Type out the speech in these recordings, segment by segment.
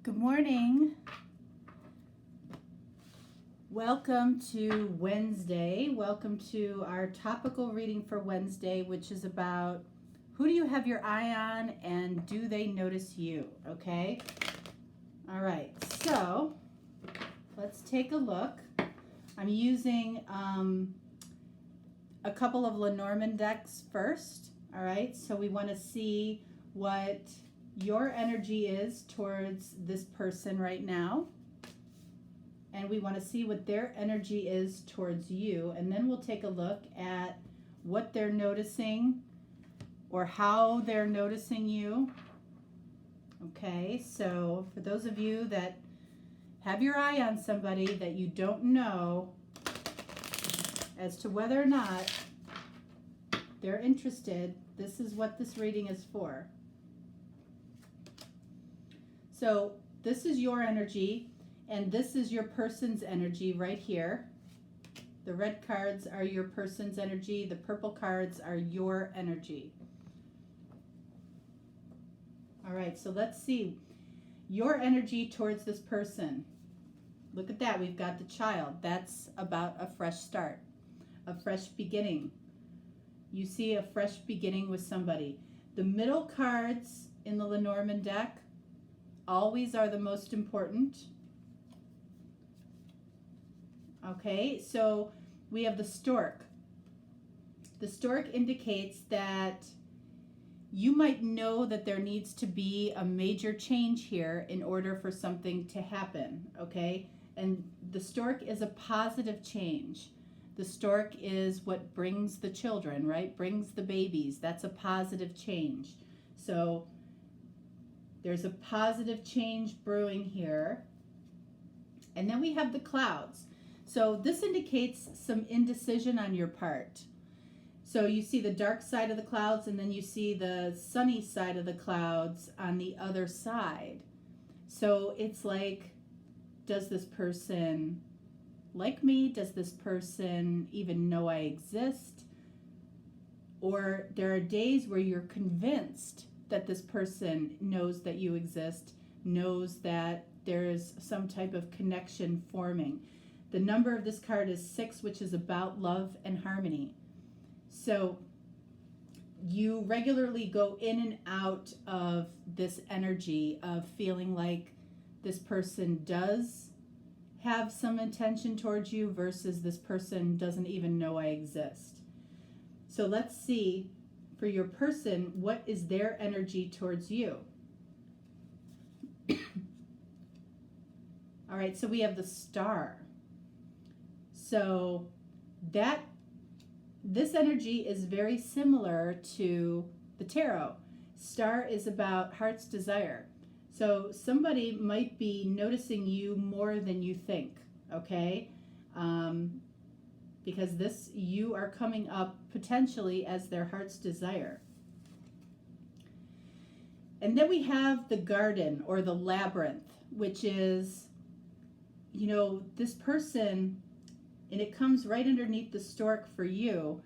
Good morning. Welcome to Wednesday. Welcome to our topical reading for Wednesday, which is about who do you have your eye on and do they notice you? Okay. All right. So let's take a look. I'm using a couple of Lenormand decks first. All right. So we want to see what your energy is towards this person right now. And we want to see what their energy is towards you. And then we'll take a look at what they're noticing or how they're noticing you. Okay, so for those of you that have your eye on somebody that you don't know as to whether or not they're interested, this is what this reading is for. So this is your energy. And this is your person's energy right here. The red cards are your person's energy. The purple cards are your energy. All right, so let's see. Your energy towards this person. Look at that. We've got the child. That's about a fresh start, a fresh beginning. You see a fresh beginning with somebody. The middle cards in the Lenormand deck always are the most important. Okay, so we have the stork. The stork indicates that you might know that there needs to be a major change here in order for something to happen, okay? And the stork is a positive change. The stork is what brings the children, right? Brings the babies. That's a positive change. So there's a positive change brewing here. And then we have the clouds. So this indicates some indecision on your part. So you see the dark side of the clouds and then you see the sunny side of the clouds on the other side. So it's like, does this person like me? Does this person even know I exist? Or there are days where you're convinced that this person knows that you exist, knows that there's some type of connection forming. The number of this card is 6, which is about love and harmony. So you regularly go in and out of this energy of feeling like this person does have some intention towards you versus this person doesn't even know I exist. So let's see for your person, what is their energy towards you? All right, so we have the star. So this energy is very similar to the tarot. Star is about heart's desire. So somebody might be noticing you more than you think, okay? Because you are coming up potentially as their heart's desire. And then we have the garden or the labyrinth, which is, this person, and it comes right underneath the stork for you.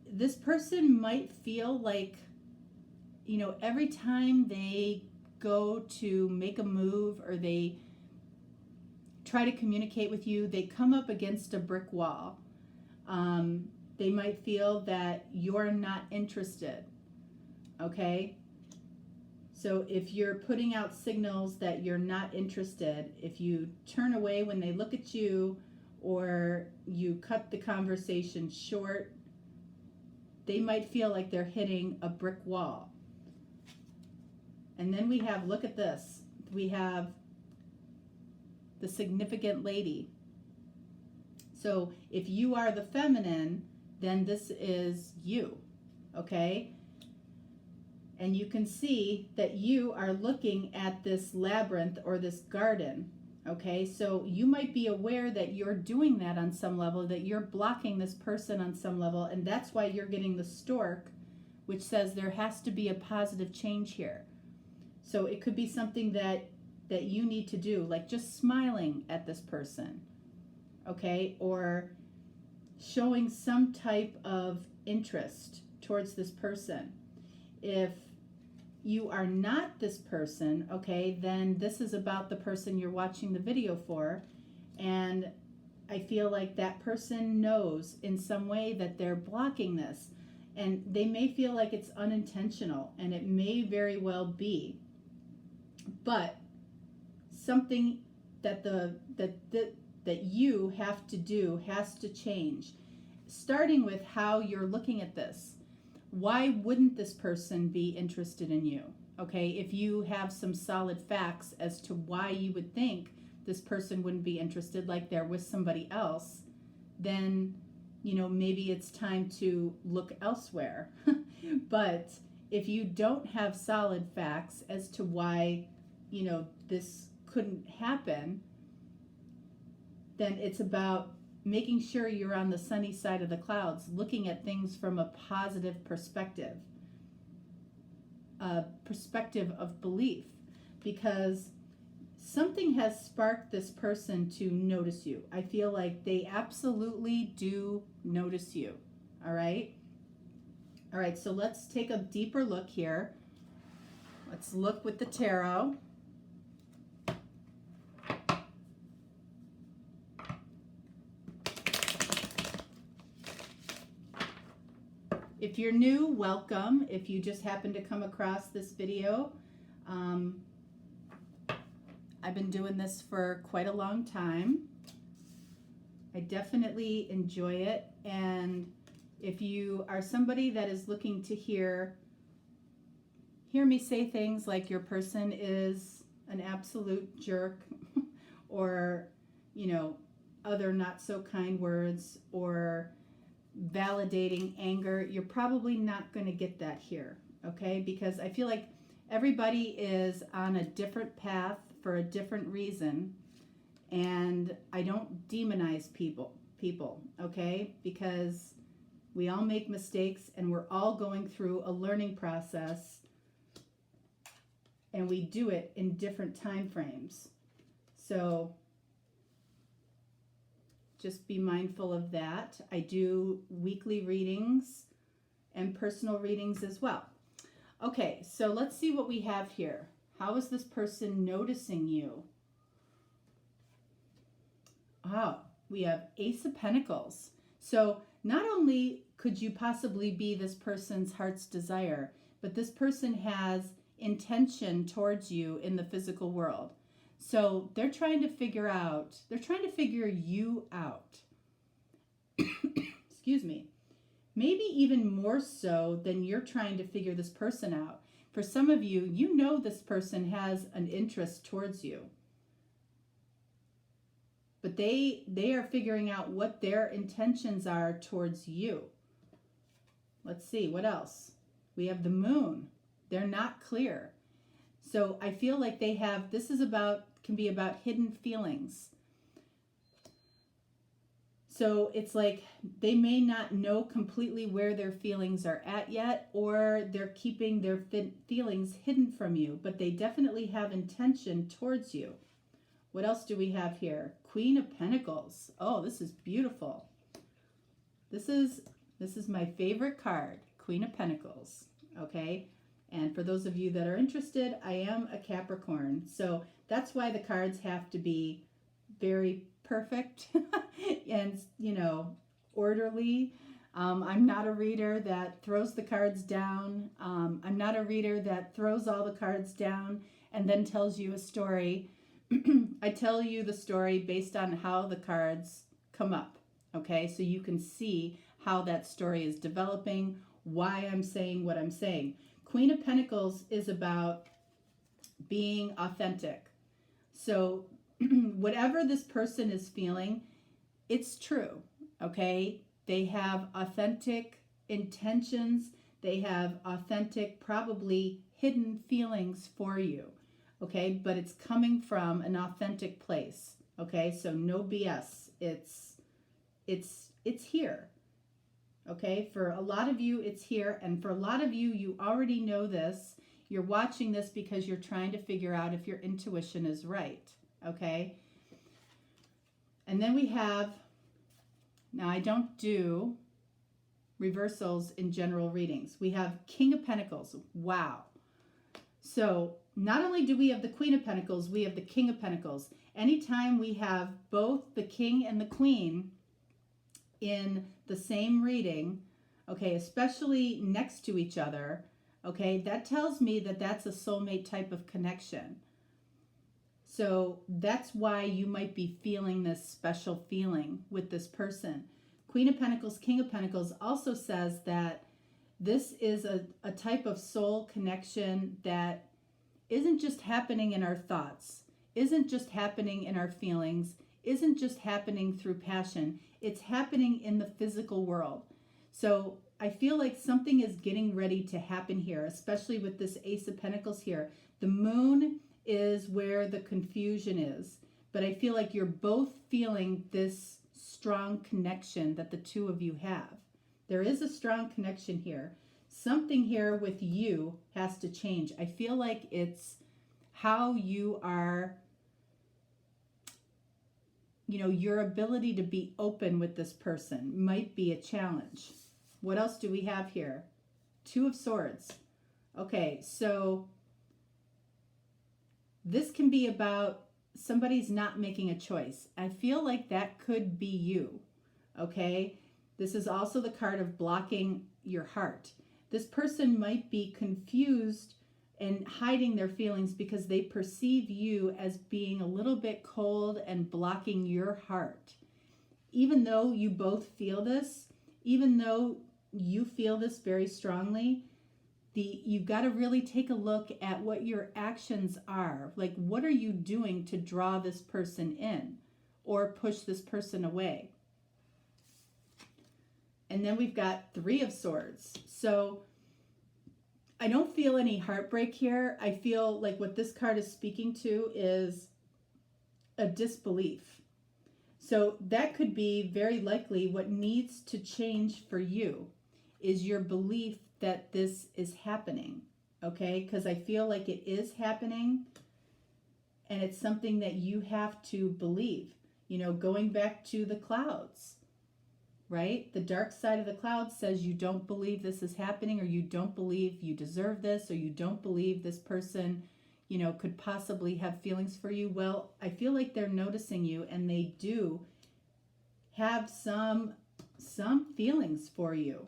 This person might feel like, every time they go to make a move or they try to communicate with you, they come up against a brick wall. They might feel that you're not interested, okay? So if you're putting out signals that you're not interested, if you turn away when they look at you, or you cut the conversation short, they might feel like they're hitting a brick wall. And then we have, look at this, we have the significant lady. So if you are the feminine, then this is you, okay? And you can see that you are looking at this labyrinth or this garden. Okay, so you might be aware that you're doing that on some level, that you're blocking this person on some level, and that's why you're getting the stork, which says there has to be a positive change here. So it could be something that you need to do, like just smiling at this person, okay, or showing some type of interest towards this person. If you are not this person, okay, then this is about the person you're watching the video for. And I feel like that person knows in some way that they're blocking this. And they may feel like it's unintentional, and it may very well be. But something that that you have to do has to change, starting with how you're looking at this. Why wouldn't this person be interested in you? Okay, if you have some solid facts as to why you would think this person wouldn't be interested, like they're with somebody else, then, you know, maybe it's time to look elsewhere. But if you don't have solid facts as to why, you know, this couldn't happen, then it's about making sure you're on the sunny side of the clouds, looking at things from a positive perspective, a perspective of belief, because something has sparked this person to notice you. I feel like they absolutely do notice you. All right? All right, so let's take a deeper look here. Let's look with the tarot. If you're new, welcome. If you just happen to come across this video, I've been doing this for quite a long time. I definitely enjoy it. And if you are somebody that is looking to hear me say things like your person is an absolute jerk or, you know, other not so kind words, or validating anger, you're probably not going to get that here, okay? Because I feel like everybody is on a different path for a different reason, and I don't demonize people, okay? Because we all make mistakes, and we're all going through a learning process, and we do it in different time frames. So just be mindful of that. I do weekly readings and personal readings as well. Okay, so let's see what we have here. How is this person noticing you? Oh, we have Ace of Pentacles. So not only could you possibly be this person's heart's desire, but this person has intention towards you in the physical world. So they're trying to figure you out. Excuse me. Maybe even more so than you're trying to figure this person out. For some of you, you know this person has an interest towards you. But they are figuring out what their intentions are towards you. Let's see, what else? We have the Moon. They're not clear. So I feel like can be about hidden feelings. So it's like they may not know completely where their feelings are at yet, or they're keeping their feelings hidden from you, but they definitely have intention towards you. What else do we have here? Queen of Pentacles. Oh, this is beautiful. This is my favorite card, Queen of Pentacles, okay? And for those of you that are interested, I am a Capricorn. So that's why the cards have to be very perfect and, you know, orderly. I'm not a reader that throws the cards down. I'm not a reader that throws all the cards down and then tells you a story. I tell you the story based on how the cards come up, okay? So you can see how that story is developing, why I'm saying what I'm saying. Queen of Pentacles is about being authentic. So whatever this person is feeling, it's true, okay? They have authentic intentions. They have authentic, probably hidden feelings for you, okay? But it's coming from an authentic place, okay? So no BS. It's here. Okay, for a lot of you, it's here. And for a lot of you, you already know this. You're watching this because you're trying to figure out if your intuition is right. Okay. And then we have, now I don't do reversals in general readings. We have King of Pentacles. Wow. So not only do we have the Queen of Pentacles, we have the King of Pentacles. Anytime we have both the King and the Queen in the same reading, okay, especially next to each other, okay, that tells me that that's a soulmate type of connection. So that's why you might be feeling this special feeling with this person. Queen of Pentacles, King of Pentacles also says that this is a type of soul connection that isn't just happening in our thoughts, isn't just happening in our feelings, isn't just happening through passion. It's happening in the physical world. So I feel like something is getting ready to happen here, especially with this Ace of Pentacles here. The moon is where the confusion is, but I feel like you're both feeling this strong connection that the two of you have. There is a strong connection here. Something here with you has to change. I feel like it's how you are, you know, your ability to be open with this person might be a challenge. What else do we have here? Two of Swords. Okay, so this can be about somebody's not making a choice. I feel like that could be you, okay? This is also the card of blocking your heart. This person might be confused and hiding their feelings because they perceive you as being a little bit cold and blocking your heart. Even though you both feel this, even though you feel this very strongly, you've got to really take a look at what your actions are. Like, what are you doing to draw this person in or push this person away? And then we've got Three of Swords. So I don't feel any heartbreak here. I feel like what this card is speaking to is a disbelief. So that could be very likely what needs to change for you is your belief that this is happening, okay? Because I feel like it is happening and it's something that you have to believe. You know, going back to the clouds, right? The dark side of the clouds says you don't believe this is happening, or you don't believe you deserve this, or you don't believe this person, you know, could possibly have feelings for you. Well, I feel like they're noticing you and they do have some feelings for you.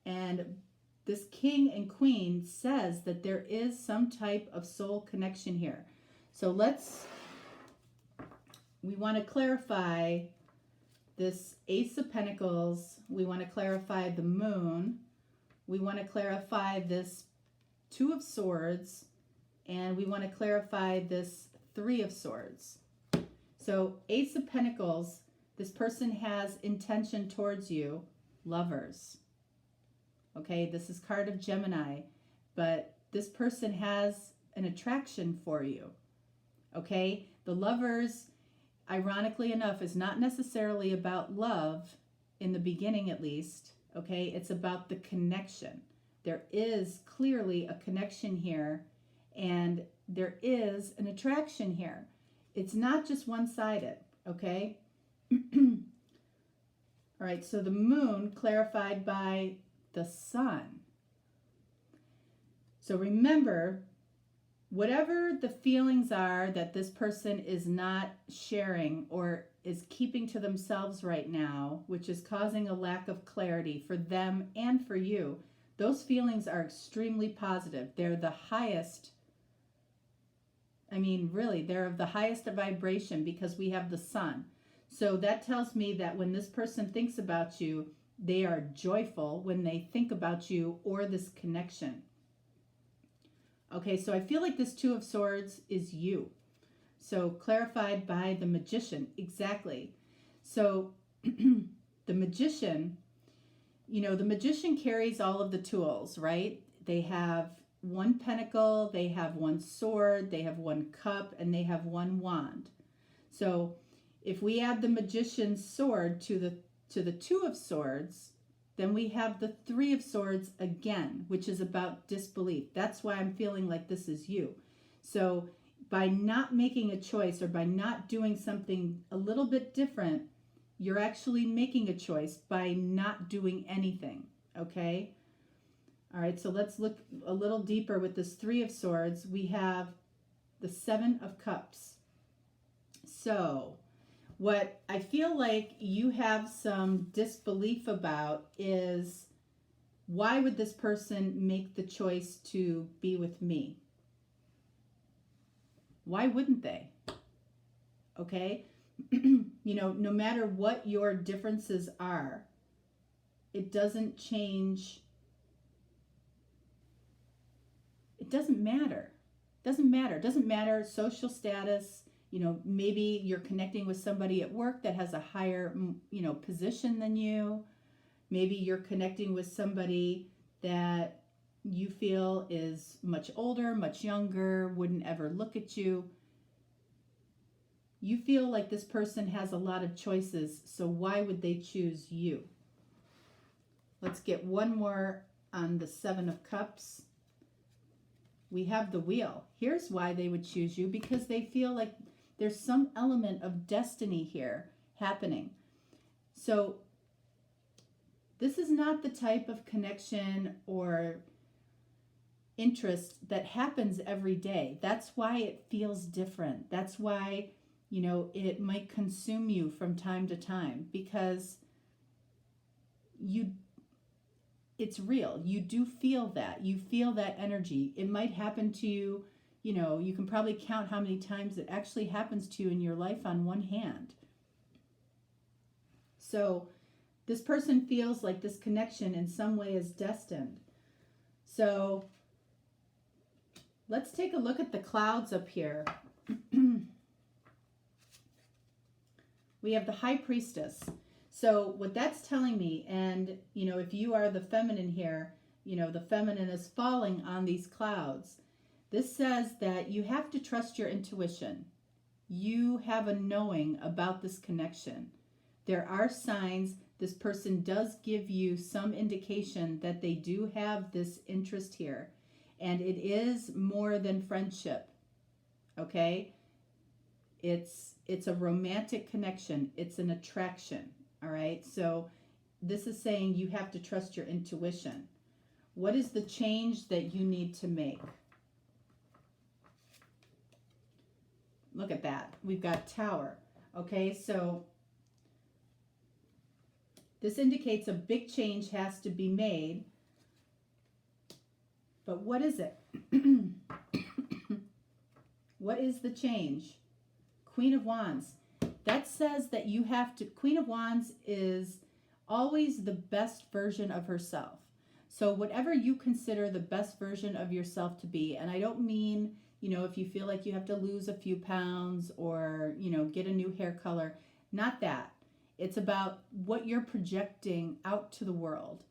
And this King and Queen says that there is some type of soul connection here. So we want to clarify this Ace of Pentacles. We want to clarify the moon. We want to clarify this Two of Swords. And we want to clarify this Three of Swords. So Ace of Pentacles, this person has intention towards you, Lovers. Okay, this is card of Gemini, but this person has an attraction for you. Okay, the Lovers, ironically enough, is not necessarily about love in the beginning, at least. Okay, it's about the connection. There is clearly a connection here, and there is an attraction here. It's not just one-sided, okay? All right, so the moon clarified by the sun. So remember, whatever the feelings are that this person is not sharing or is keeping to themselves right now, which is causing a lack of clarity for them and for you, those feelings are extremely positive. They're the highest, I mean, really, they're of the highest vibration because we have the sun. So that tells me that when this person thinks about you, they are joyful when they think about you or this connection. Okay, so I feel like this Two of Swords is you. So clarified by the Magician, exactly. So the Magician, you know, the Magician carries all of the tools, right? They have one pentacle, they have one sword, they have one cup, and they have one wand. So if we add the Magician's sword to the Two of Swords, then we have the Three of Swords again, which is about disbelief. That's why I'm feeling like this is you. So by not making a choice or by not doing something a little bit different, you're actually making a choice by not doing anything, okay? All right, so let's look a little deeper with this Three of Swords. We have the Seven of Cups. So what I feel like you have some disbelief about is, why would this person make the choice to be with me? Why wouldn't they? Okay? No matter what your differences are, it doesn't change. It doesn't matter. Doesn't matter. Doesn't matter social status. Maybe you're connecting with somebody at work that has a higher, position than you. Maybe you're connecting with somebody that you feel is much older, much younger, wouldn't ever look at you. You feel like this person has a lot of choices, so why would they choose you? Let's get one more on the Seven of Cups. We have the Wheel. Here's why they would choose you, because they feel like there's some element of destiny here happening. So this is not the type of connection or interest that happens every day. That's why it feels different. That's why, it might consume you from time to time, because it's real. You do feel that. You feel that energy. It might happen to you. You can probably count how many times it actually happens to you in your life on one hand. So this person feels like this connection in some way is destined. So let's take a look at the clouds up here. We have the High Priestess. So what that's telling me, and if you are the feminine here, the feminine is falling on these clouds. This says that you have to trust your intuition. You have a knowing about this connection. There are signs. This person does give you some indication that they do have this interest here. And it is more than friendship. Okay? It's a romantic connection. It's an attraction. All right? So this is saying you have to trust your intuition. What is the change that you need to make? Look at that. We've got Tower. Okay, so this indicates a big change has to be made. But what is it? What is the change? Queen of Wands. That says that you have to, Queen of Wands is always the best version of herself. So whatever you consider the best version of yourself to be, and I don't mean, if you feel like you have to lose a few pounds or, get a new hair color, not that. It's about what you're projecting out to the world.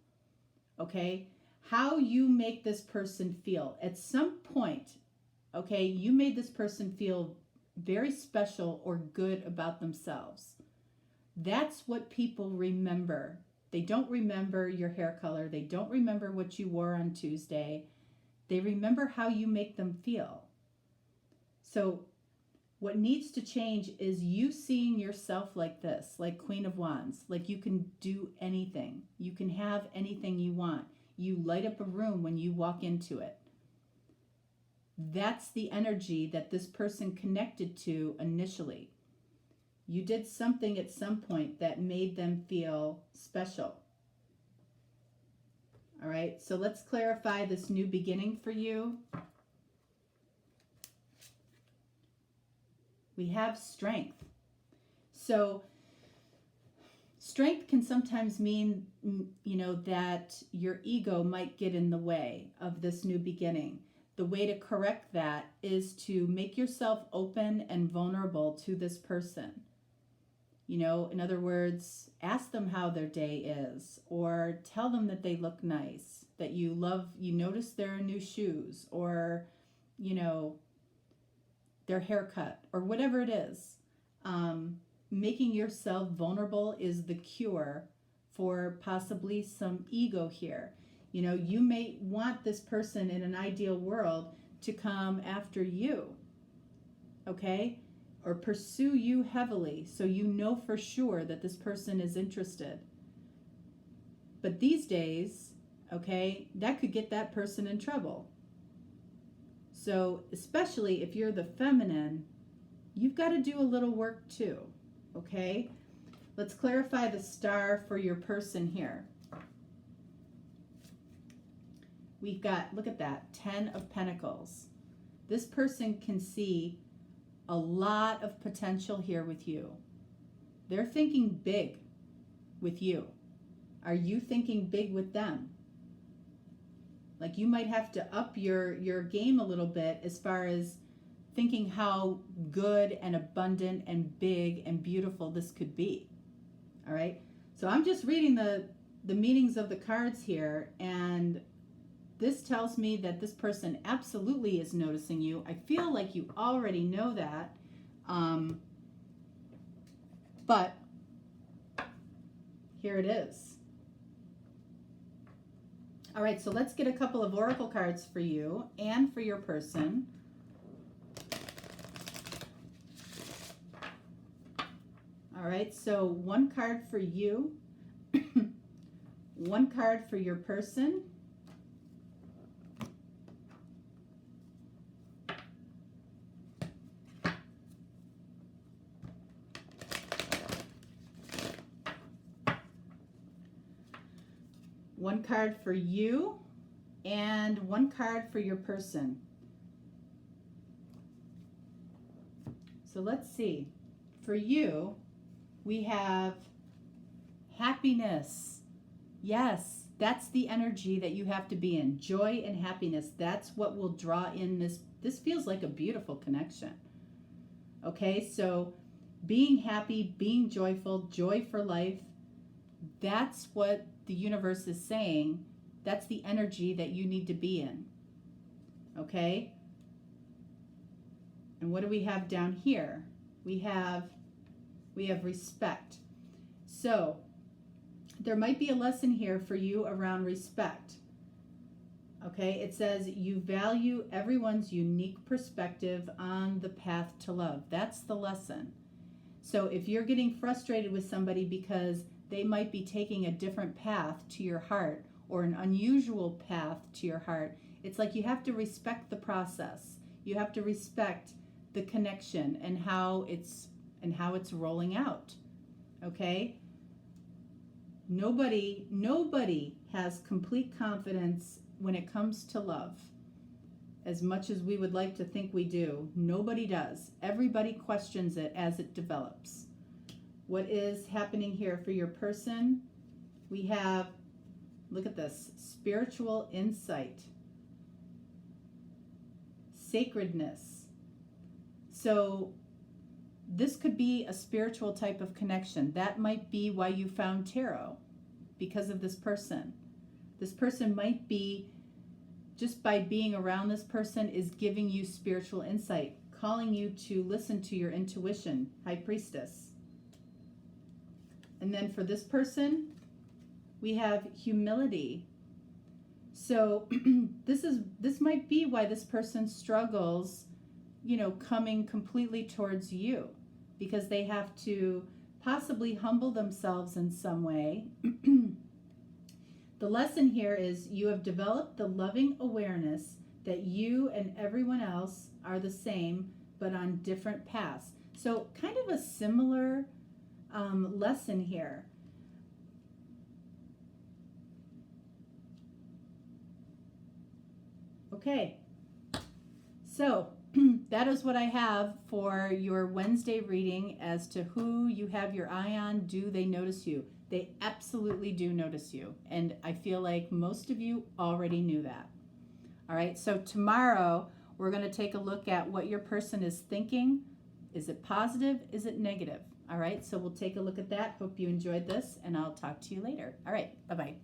Okay? How you make this person feel. At some point, okay, you made this person feel very special or good about themselves. That's what people remember. They don't remember your hair color. They don't remember what you wore on Tuesday. They remember how you make them feel. So what needs to change is you seeing yourself like this, like Queen of Wands, like you can do anything. You can have anything you want. You light up a room when you walk into it. That's the energy that this person connected to initially. You did something at some point that made them feel special. All right, so let's clarify this new beginning for you. We have strength. So strength can sometimes mean, that your ego might get in the way of this new beginning. The way to correct that is to make yourself open and vulnerable to this person. In other words, ask them how their day is, or tell them that they look nice, that you notice their new shoes, or, their haircut, or whatever it is. Making yourself vulnerable is the cure for possibly some ego here. You may want this person in an ideal world to come after you, okay? Or pursue you heavily so you know for sure that this person is interested. But these days, okay, that could get that person in trouble. So especially if you're the feminine, you've got to do a little work too, okay? Let's clarify the star for your person here. We've got, look at that, 10 of Pentacles. This person can see a lot of potential here with you. They're thinking big with you. Are you thinking big with them? Like you might have to up your game a little bit as far as thinking how good and abundant and big and beautiful this could be. All right. So I'm just reading the meanings of the cards here, and this tells me that this person absolutely is noticing you. I feel like you already know that. But here it is. All right, so let's get a couple of oracle cards for you and for your person. All right, so one card for you, one card for your person, one card for you, and one card for your person. So let's see. For you, we have happiness. Yes, that's the energy that you have to be in. Joy and happiness. That's what will draw in this. This feels like a beautiful connection. Okay, so being happy, being joyful, joy for life, that's what the universe is saying. That's the energy that you need to be in. Okay? And what do we have down here? We have respect. So there might be a lesson here for you around respect. Okay, it says you value everyone's unique perspective on the path to love. That's the lesson. So if you're getting frustrated with somebody because they might be taking a different path to your heart or an unusual path to your heart, it's like you have to respect the process. You have to respect the connection and how it's rolling out. Okay? Nobody has complete confidence when it comes to love. As much as we would like to think we do, nobody does. Everybody questions it as it develops. What is happening here for your person? We have, look at this, spiritual insight, sacredness. So this could be a spiritual type of connection. That might be why you found tarot, because of this person. This person might be, just by being around this person, is giving you spiritual insight, calling you to listen to your intuition, High Priestess. And then for this person, we have humility. So this might be why this person struggles, coming completely towards you, because they have to possibly humble themselves in some way. The lesson here is you have developed the loving awareness that you and everyone else are the same, but on different paths. So kind of a similar lesson here. Okay, so that is what I have for your Wednesday reading as to who you have your eye on. Do they notice you? They absolutely do notice you. And I feel like most of you already knew that. All right, so tomorrow we're going to take a look at what your person is thinking. Is it positive? Is it negative? All right, so we'll take a look at that. Hope you enjoyed this, and I'll talk to you later. All right, bye-bye.